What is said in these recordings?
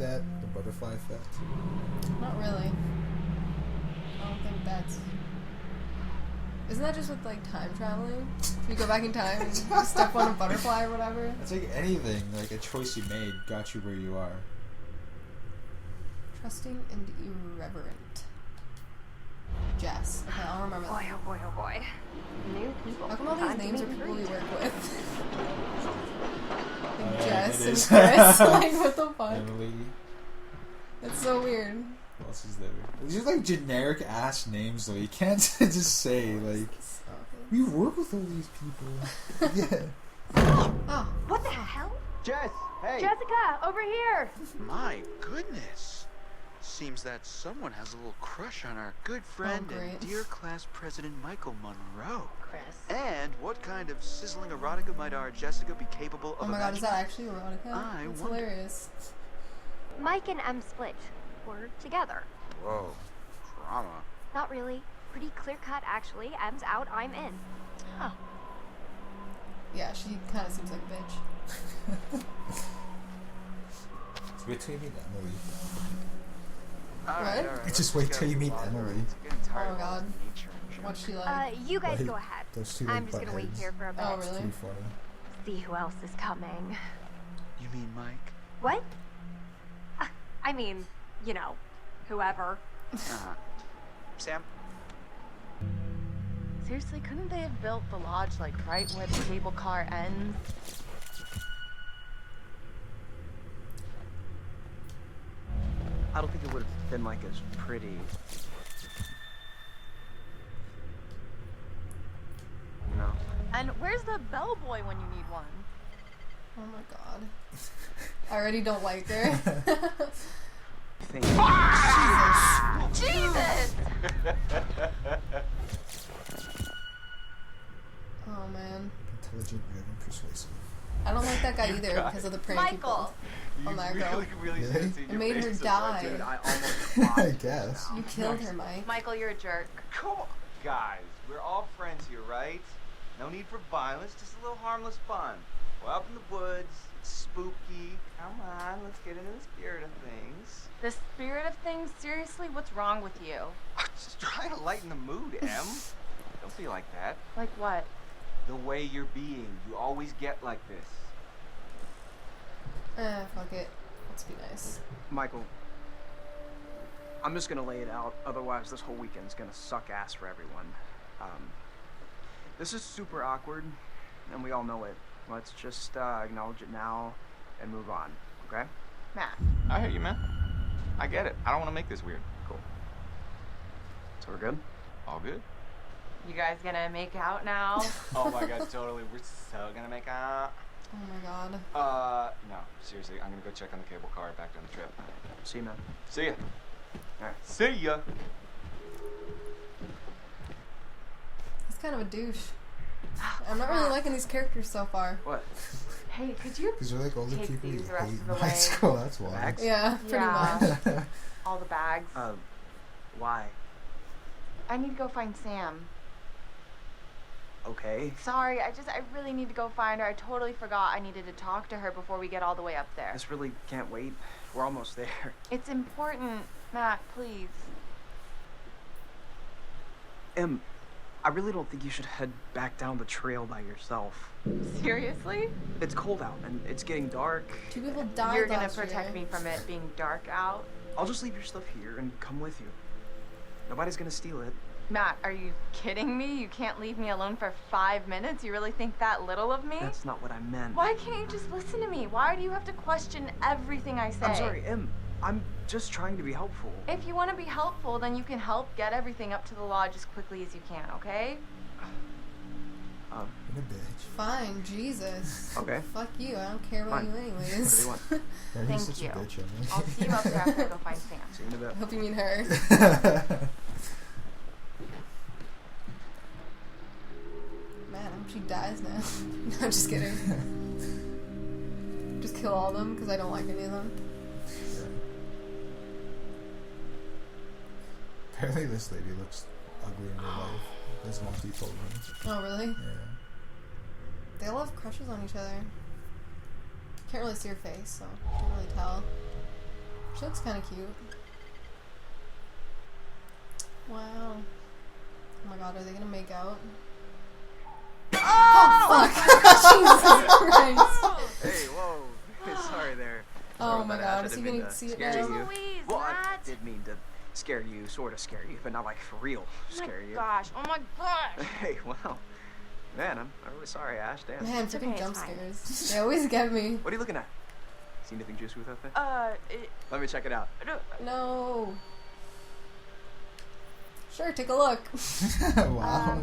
that? The butterfly effect? Not really. I don't think that's... Isn't that just with, like, time traveling? You go back in time and you step on a butterfly or whatever? It's like anything, like a choice you made got you where you are. Trusting and irreverent. Jess. Okay, I'll remember that. Boy, oh boy, oh boy. New people. How come all these Time to names are make people we fruit. work with? Like Yeah, Jess it and is. Chris. Like, what the fuck? Emily. That's so weird. What else is there? These are like generic ass names though. You can't just say like we work with all these people. Yeah. Oh. What the hell? Jess, hey. Jessica, over here. My goodness. Seems that someone has a little crush on our good friend Oh, great. and dear class president Michael Monroe. Chris. And what kind of sizzling erotica might our Jessica be capable of Oh my god, is that imagining? actually erotica? I That's wonder. hilarious. Mike and Em split. We're together. Whoa, drama. Not really. Pretty clear cut, actually. Em's out, I'm in. Oh. Yeah, she kind of seems like a bitch. Just wait till you meet Emily. What? Just wait till you meet Emily. Oh god. What's she like? You guys Like, go ahead. those two I'm like just gonna wait buttheads. here for a bit. Oh, It's really? pretty funny. See who else is coming. You mean Mike? What? I mean, you know, whoever. Uh-huh. Sam? Seriously, couldn't they have built the lodge like right where the cable car ends? I don't think it would have been like as pretty. You know? And where's the bellboy when you need one? Oh my god. I already don't like her. Think. Jesus! Oh man. Intelligent, driven, persuasive. I don't like that guy either because of the prank he pulled Michael! on that girl. really should have seen It made her die. Dude, I almost I lost guess. You killed her, Mike. Michael, you're a jerk. Come on, guys. We're all friends here, right? No need for violence, just a little harmless fun. We're up in the woods, it's spooky. Come on, let's get into the spirit of things. The spirit of things? Seriously, what's wrong with you? I'm just trying to lighten the mood, Em. Don't be like that. Like what? The way you're being, you always get like this. Fuck it. Let's be nice. Michael, I'm just gonna lay it out. Otherwise, this whole weekend's gonna suck ass for everyone. This is super awkward, and we all know it. Let's just acknowledge it now and move on, okay? Matt. I hear you, man. I get it. I don't want to make this weird. Cool. So we're good? All good? You guys gonna make out now? Oh my god, totally. We're so gonna make out. Oh my god. No, seriously, I'm gonna go check on the cable car back down the trip. See you, man. See ya. Alright. See ya. He's kind of a douche. I'm not really liking these characters so far. What? Hey, could you Because they're like all the take people you these the rest hate of the in high way? school, that's why. Bags? Yeah, pretty Yeah. much. all the bags? Why? I need to go find Sam. Okay. Sorry, I really need to go find her. I totally forgot I needed to talk to her before we get all the way up there. This really can't wait. We're almost there. It's important. Matt, please. Em, I really don't think you should head back down the trail by yourself. Seriously? It's cold out and it's getting dark. 2 people died You're gonna last protect year. me from it being dark out? I'll just leave your stuff here and come with you. Nobody's gonna steal it. Matt, are you kidding me? You can't leave me alone for 5 minutes? You really think that little of me? That's not what I meant. Why can't you just listen to me? Why do you have to question everything I say? I'm sorry, Em. I'm just trying to be helpful. If you want to be helpful, then you can help get everything up to the lodge as quickly as you can, okay? In a bitch. Fine, Jesus. Okay. Fuck you, I don't care about Fine. you anyways. Whatever you want. Yeah, Thank he's such you. a bitch, Emily. I'll see you up there after I go find Sam. See you in a I bit. hope you mean her. Man, I hope she dies now. No, I'm just kidding. Just kill all of them because I don't like any of them. Yeah. Apparently this lady looks ugly in real life. As Monty told me. Oh, really? Yeah. They all have crushes on each other. Can't really see her face, so can't really tell. She looks kind of cute. Wow. Oh my god, are they gonna make out? Oh, fuck! Jesus Christ. Hey, whoa. Sorry there. Oh my Sorry about that. god, I is he didn't mean gonna to see it scare now? you. Louise, Well, I Matt. did mean to scare you, sort of scare you, but not like for real scare you. Gosh, oh my gosh. Hey, wow. Man, I'm really sorry, Ash. Damn. Man, It's okay, freaking it's jump fine. scares. They always get me. What are you looking at? See anything juicy with that thing? It, Let me check it out. No. Sure, take a look. Wow.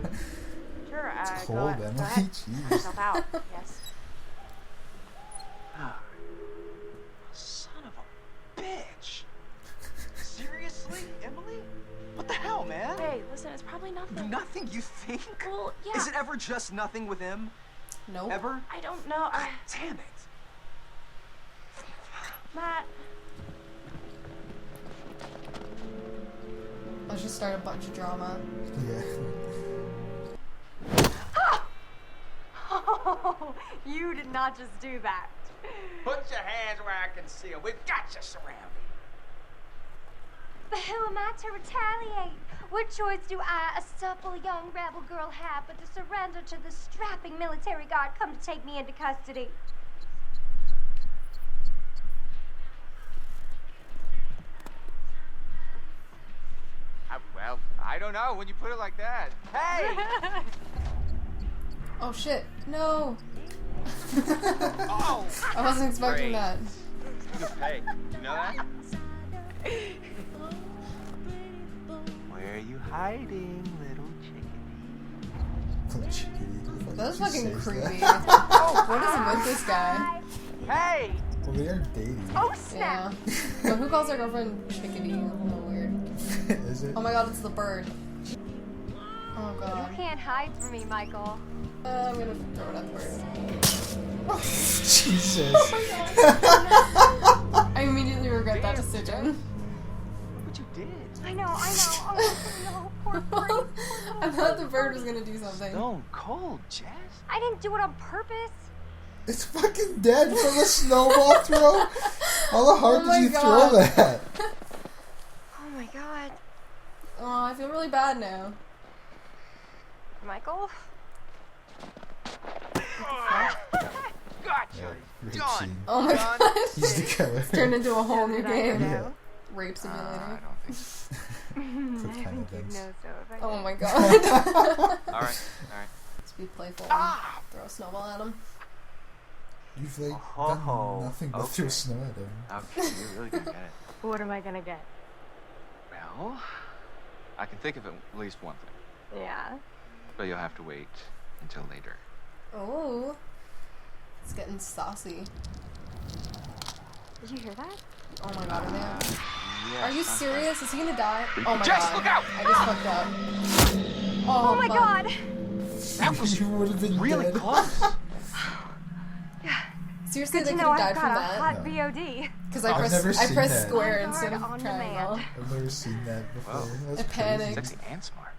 sure, It's go, cold, go Emily. ahead. Jeez. Yourself out, yes. Ah. Son of a bitch. Seriously, Emily? What the hell, man? Hey, listen, it's probably nothing. Nothing, you think? Well, yeah. Is it ever just nothing with him? Nope. Ever? I don't know. Damn it. Matt. Let's just start a bunch of drama. Yeah. Oh, you did not just do that. Put your hands where I can see them. We've got you surrounded. But who am I to retaliate? What choice do I, a supple young rebel girl, have but to surrender to the strapping military guard come to take me into custody? Well, I don't know when you put it like that. Hey! Oh shit. No. Oh! I wasn't expecting Great. that. Hey, you know that? Where are you hiding, little chickadee? Chickadee. That was She fucking says creepy. that. What is with this guy? Hey! Well, they are dating. Oh, Yeah. snap! But who calls their girlfriend chickadee? A little weird. Is it? Oh my god, it's the bird. Oh You god. can't hide from me, Michael. I'm gonna throw it at the bird. Jesus. I immediately regret that decision. Look what you did. I know. Oh, no, poor bird. I thought the bird was gonna do something. Stone cold, Jess. I didn't do it on purpose. It's fucking dead from a snowball throw. How hard Oh my did you God. throw that? Oh my god. Oh, I feel really bad now. Michael? Gotcha. Rape Done. scene. Oh my Done. god. He's the killer. Turned into a whole new game. Yeah. Rape I simulator. don't think so. For kind of things. so if I Oh my god. All right. Let's be playful. Ah! Throw a snowball at him. You've like Oh, done nothing but throw okay. snow at him. Okay, you're really gonna get it. What am I gonna get? Well, I can think of at least one thing, Yeah. but you'll have to wait until later. Oh. It's getting saucy. Did you hear that? Oh my god, are they? Yes, Are you I'm sorry. serious? Is he gonna die? Oh my Jess, god. look out! I just fucked up. Oh my fuck. god. That was You would have been really dead. close. Seriously, Good they to could know have I've died from got a that? hot No. VOD. Because I've never I seen pressed that. square On instead guard, of on triangle. demand. I've never seen that before. Wow. That's I crazy. panicked. Sexy and smart.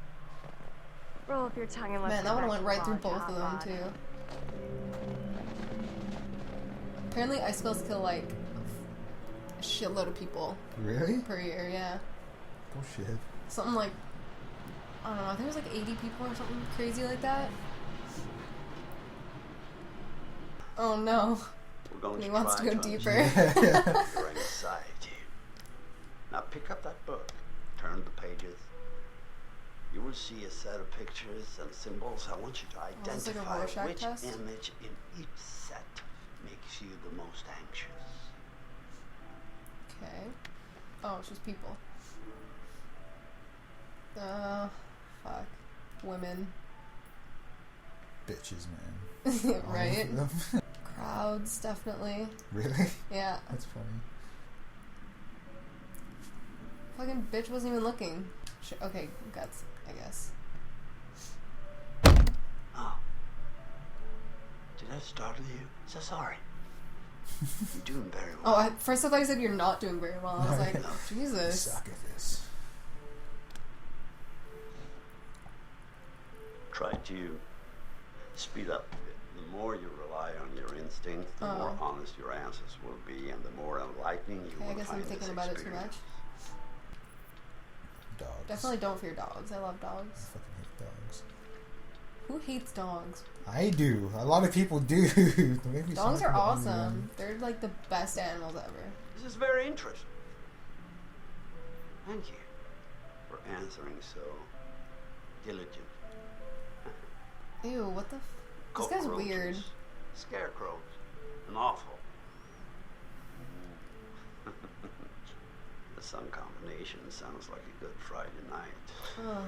Roll up your tongue and let's Man, that go would have back went to right through the both of them lodge, too. Apparently, icicles kill like a shitload of people Really? per year. Yeah, Oh shit. something like I don't know. I think it was like 80 people or something crazy like that. Oh no, We're going he to wants to try go to deeper. You're inside you. Now pick up that book, turn the pages. You will see a set of pictures and symbols. I want you to is this like a identify Rorschach which test? image in each set makes you the most anxious. Okay. Oh, it's just people. Fuck. Women. Bitches, man. All Right? of them. Crowds, definitely. Really? Yeah. That's funny. Fucking bitch wasn't even looking. Okay, guts, I guess. Oh. Did I startle you? So sorry. You're doing very well. Oh, first I thought you said you're not doing very well. I was like, You Jesus. suck at this. Try to speed up a bit. The more you rely on your instinct, the more honest your answers will be, and the more enlightening you will I guess find I'm thinking this about it too experience. much. Dogs. Definitely don't fear dogs. I love I dogs. fucking hate dogs. Who hates dogs? I do. A lot of people do. Maybe Dogs some are people awesome. They're like the best animals ever. This is very interesting. Thank you for answering so diligent. Ew, what the This guy's weird. Cockroaches, Scarecrows. And awful. The sun combination sounds like a good Friday night. Oh.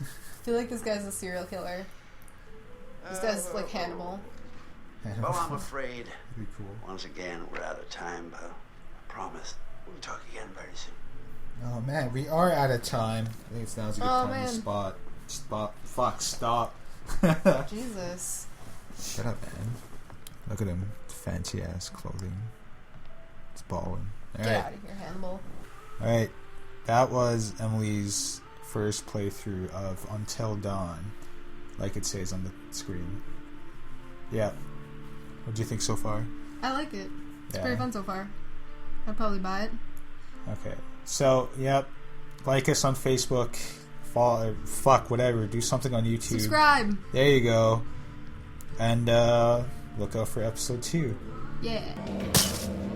I feel like this guy's a serial killer. This guy's like Hannibal. Well, I'm afraid Pretty cool. once again we're out of time, but I promise we'll talk again very soon. Oh man, we are out of time. I think it's now's a good Oh, time to man. stop. Jesus. Shut up, man. Look at him. Fancy ass clothing. It's balling. Get Alright. out of here, Hannibal. Alright. That was Emily's first playthrough of Until Dawn. Like it says on the screen. Yeah. What do you think so far? I like it. It's Yeah. pretty fun so far. I'd probably buy it. Okay. So, yep. Like us on Facebook. Follow, whatever. Do something on YouTube. Subscribe. There you go. And look out for episode 2. Yeah.